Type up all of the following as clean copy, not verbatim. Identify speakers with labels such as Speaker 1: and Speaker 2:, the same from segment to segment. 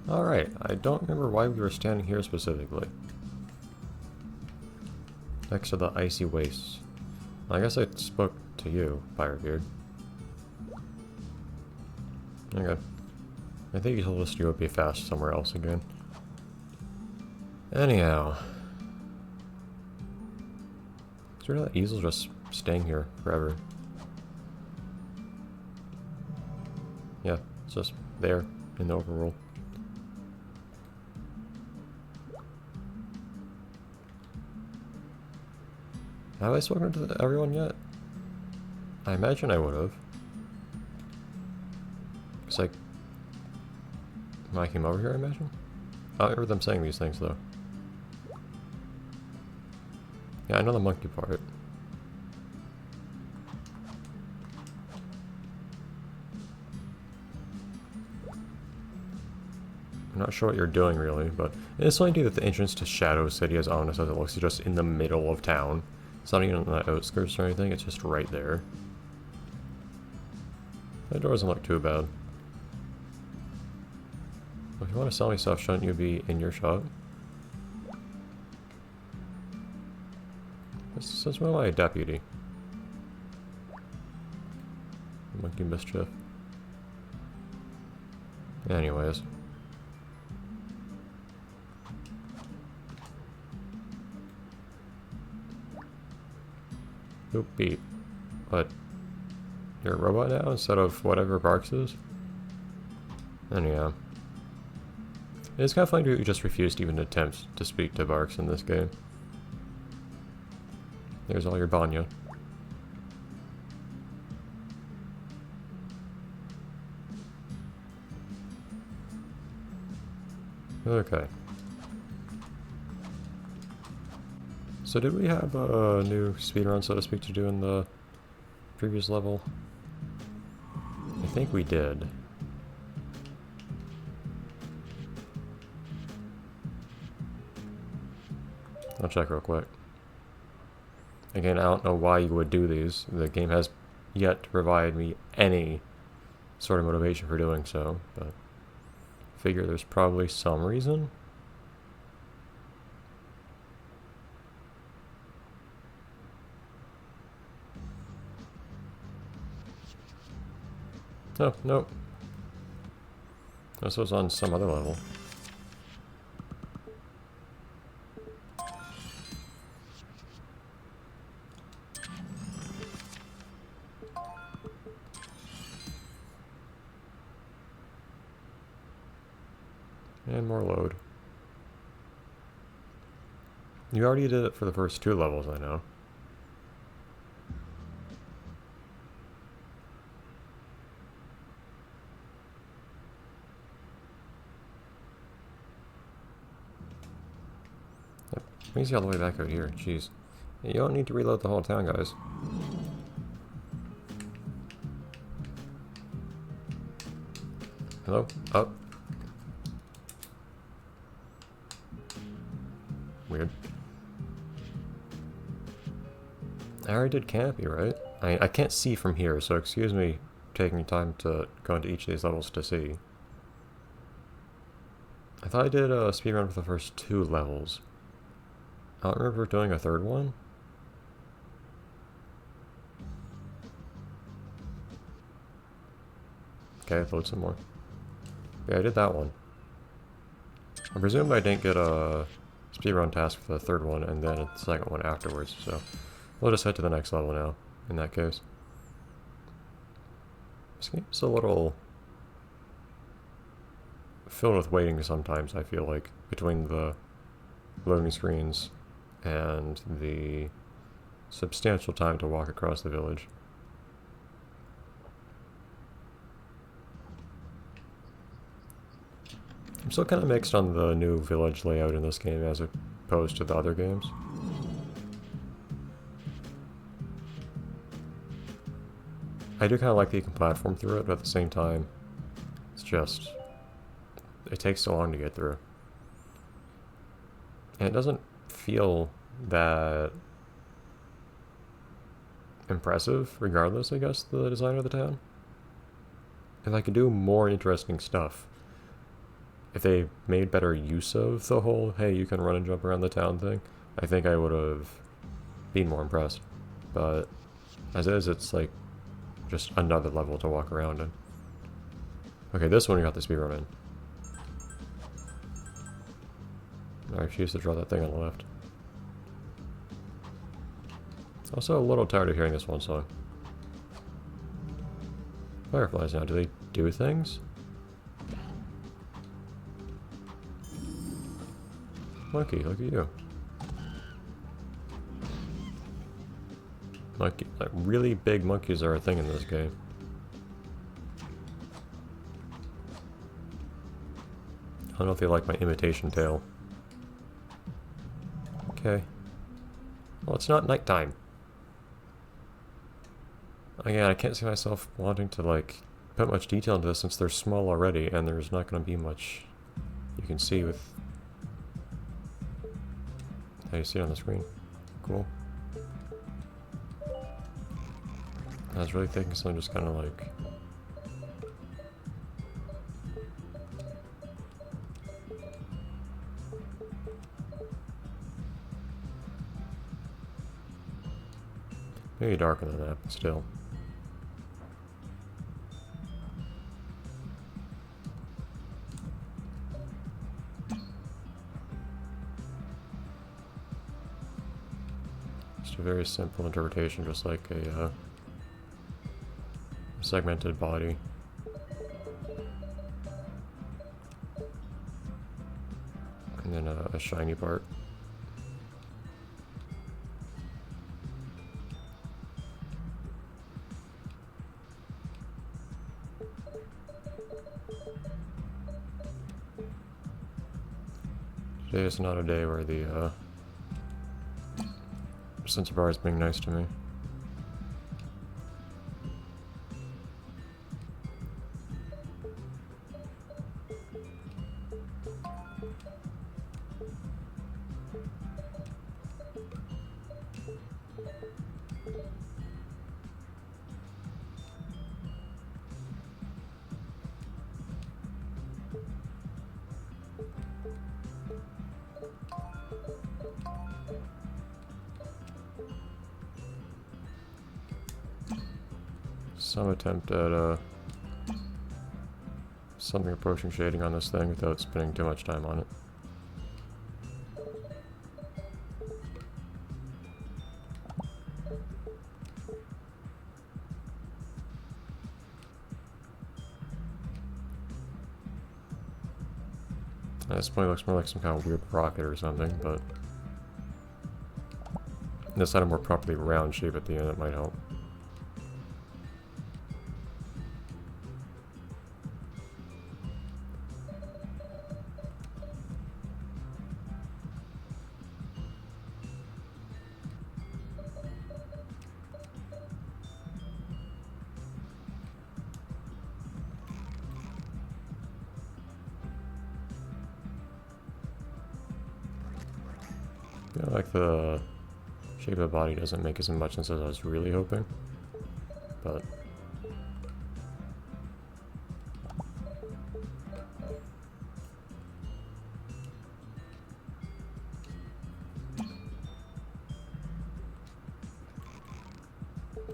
Speaker 1: Alright, I don't remember why we were standing here specifically. Next to the icy wastes. I guess I spoke to you, Firebeard. Okay. I think you told us you would be fast somewhere else again. Anyhow. Is there that easel's just staying here forever? Yeah, it's just there in the overworld. Have I spoken to everyone yet? I imagine I would have. Because when I came over here, I imagine? I don't remember them saying these things, though. Yeah, I know the monkey part. I'm not sure what you're doing, really, but it's funny that the entrance to Shadow City, as ominous as it looks, is just in the middle of town. It's not even on the outskirts or anything, it's just right there. That door doesn't look too bad. If you want to sell me stuff, shouldn't you be in your shop? This is my deputy. Monkey mischief. Anyways. Boop beep. But you're a robot now instead of whatever Barks is? Anyhow. It's kind of funny that you just refused to even attempt to speak to Barks in this game. There's all your Banya. Okay. So did we have a new speedrun, so to speak, to do in the previous level? I think we did. I'll check real quick. Again, I don't know why you would do these. The game has yet to provide me any sort of motivation for doing so, but I figure there's probably some reason. Oh, nope. This was on some other level. And more load. You already did it for the first 2 levels, I know. Let me see all the way back out here. Jeez. You don't need to reload the whole town, guys. Hello? Up. Weird. I already did Campy, right? I can't see from here, so excuse me taking time to go into each of these levels to see. I thought I did a speedrun for the first 2 levels. I don't remember doing a 3rd one. Okay, load some more. Yeah, I did that one. I presume I didn't get a speedrun task for the 3rd one and then the 2nd one afterwards, so we'll just head to the next level now, in that case. This game's a little filled with waiting sometimes, I feel like, between the loading screens and the substantial time to walk across the village. I'm still kind of mixed on the new village layout in this game as opposed to the other games. I do kind of like that you can platform through it, but at the same time, it's just... it takes so long to get through. And it doesn't feel that impressive, regardless, I guess, the design of the town. If I could do more interesting stuff, if they made better use of the whole, hey, you can run and jump around the town thing, I think I would have been more impressed. But as is, it's like just another level to walk around in. Okay, this one we got the speedrun in. I refuse to draw that thing on the left. Also a little tired of hearing this one song. Fireflies now, do they do things? Monkey, look at you. Monkey, like really big monkeys are a thing in this game. I don't know if they like my imitation tail. Okay. Well, it's not nighttime. Again, I can't see myself wanting to, like, put much detail into this since they're small already, and there's not going to be much you can see with how you see it on the screen. Cool. I was really thinking something just kind of like... maybe darker than that, but still. Just a very simple interpretation, just like a segmented body. And then a shiny part. Today is not a day where the sensor bar is being nice to me. Some attempt at something approaching shading on this thing without spending too much time on it. This point looks more like some kind of weird rocket or something, but this had a more properly round shape at the end, it might help. I feel like the shape of the body doesn't make as much sense as I was really hoping, but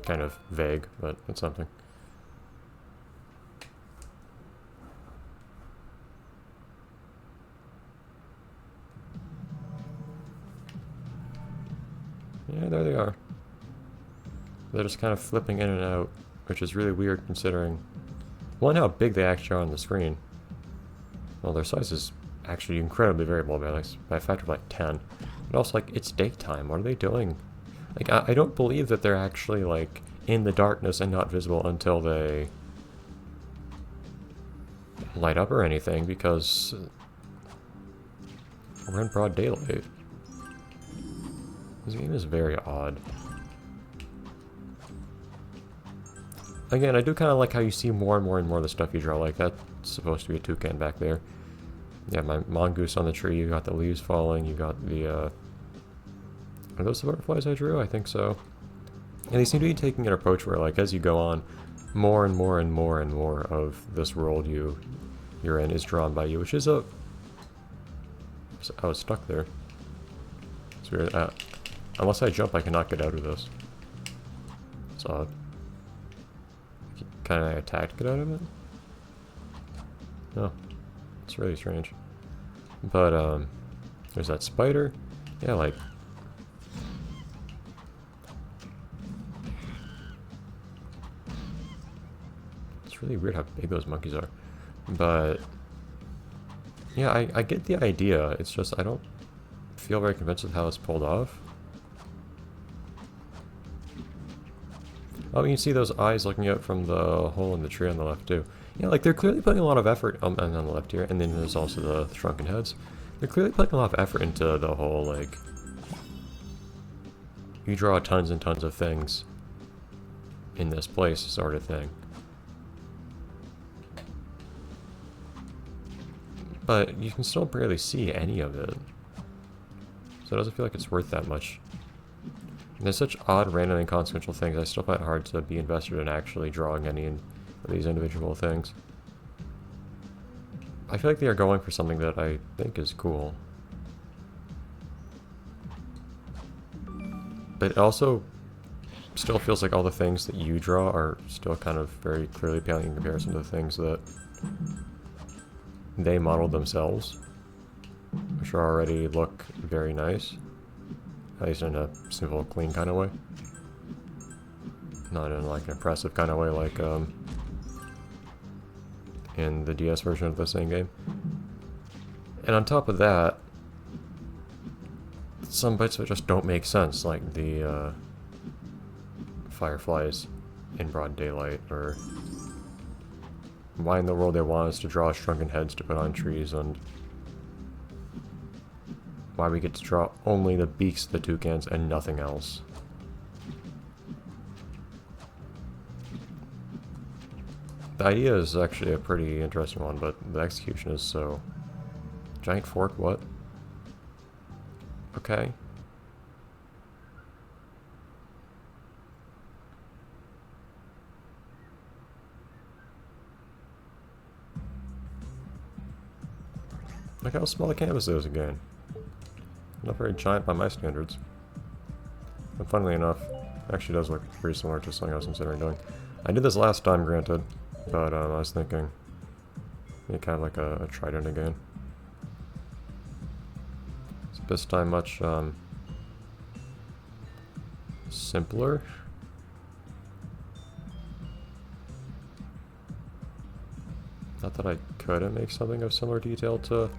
Speaker 1: kind of vague, but it's something. Yeah, there they are. They're just kind of flipping in and out, which is really weird considering, one, how big they actually are on the screen. Well, their size is actually incredibly variable by a factor of like 10. But also, like, it's daytime. What are they doing? Like, I don't believe that they're actually, like, in the darkness and not visible until they light up or anything, because we're in broad daylight. This game is very odd. Again, I do kind of like how you see more and more and more of the stuff you draw. Like, that's supposed to be a toucan back there. Yeah, my mongoose on the tree, you got the leaves falling, you got the, are those the butterflies I drew? I think so. And they seem to be taking an approach where, like, as you go on, more and more and more and more of this world you you're in is drawn by you, which is a... I was stuck there. It's weird. Unless I jump, I cannot get out of this. It's odd. Can I attack to get out of it? No. It's really strange. But, there's that spider. Yeah, like... It's really weird how big those monkeys are. But... Yeah, I get the idea. It's just I don't feel very convinced with how it's pulled off. Oh, you can see those eyes looking out from the hole in the tree on the left too. Yeah, like they're clearly putting a lot of effort and on the left here, and then there's also the shrunken heads. They're clearly putting a lot of effort into the whole, like, you draw tons and tons of things in this place sort of thing. But you can still barely see any of it. So it doesn't feel like it's worth that much. And there's such odd, random, inconsequential things, I still find it hard to be invested in actually drawing any of these individual things. I feel like they are going for something that I think is cool. But it also still feels like all the things that you draw are still kind of very clearly paling in comparison to the things that they modeled themselves, which already look very nice, at least in a simple, clean kind of way, not in like an impressive kind of way like in the DS version of the same game. And on top of that, some bits of it just don't make sense, like the fireflies in broad daylight, or why in the world they want us to draw shrunken heads to put on trees, and why we get to draw only the beaks of the toucans and nothing else. The idea is actually a pretty interesting one, but the execution is so... Giant fork, what? Okay. Look how small the canvas is again. Not very giant by my standards. And funnily enough, it actually does look pretty similar to something I was considering doing. I did this last time, granted, but I was thinking maybe kind of like a trident again. So this time much simpler. Not that I couldn't make something of similar detail to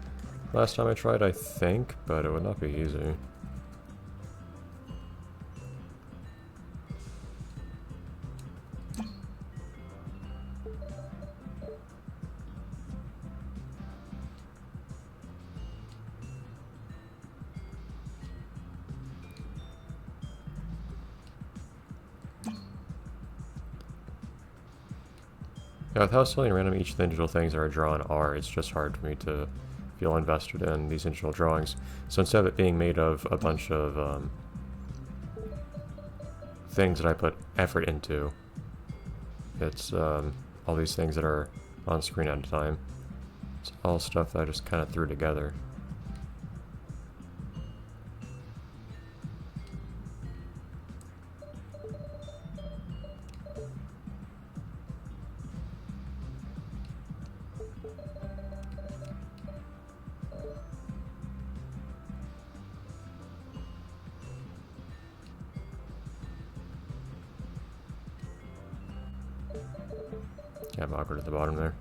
Speaker 1: last time I tried, I think, but it would not be easy. Yeah, with how silly and random each of the individual things that are drawn are, it's just hard for me to feel invested in these individual drawings. So instead of it being made of a bunch of things that I put effort into, it's all these things that are on screen at a time. It's all stuff that I just kind of threw together. Kind of awkward at the bottom there.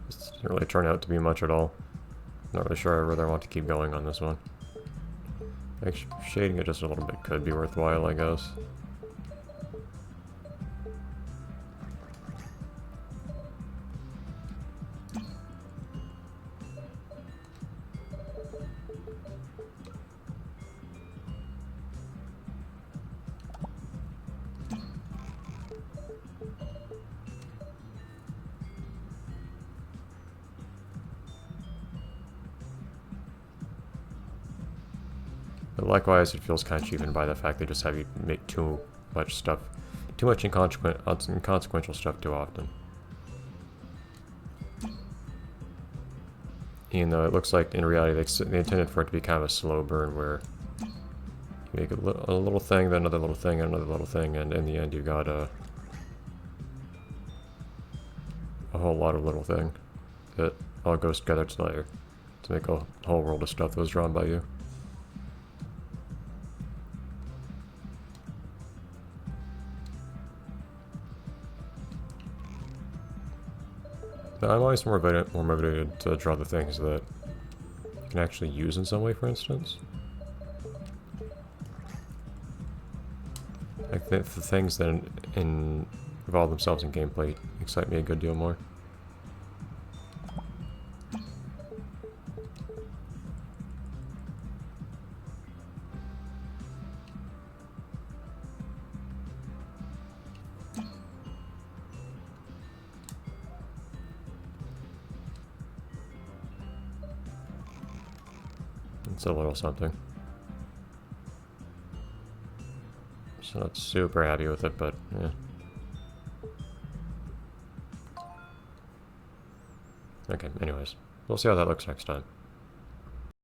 Speaker 1: This didn't really turn out to be much at all. Not really sure I really want to keep going on this one. Like, shading it just a little bit could be worthwhile, I guess. But likewise, it feels kind of cheapened by the fact they just have you make too much stuff, too much inconsequential stuff too often. Even though it looks like in reality they intended for it to be kind of a slow burn where you make a little thing, then another little thing, and another little thing, and in the end you got a whole lot of little thing that all goes together to make a whole world of stuff that was drawn by you. But I'm always more motivated to draw the things that you can actually use in some way, for instance. I think the things that involve themselves in gameplay excite me a good deal more. It's a little something. So not super happy with it, but yeah. Okay, anyways. We'll see how that looks next time.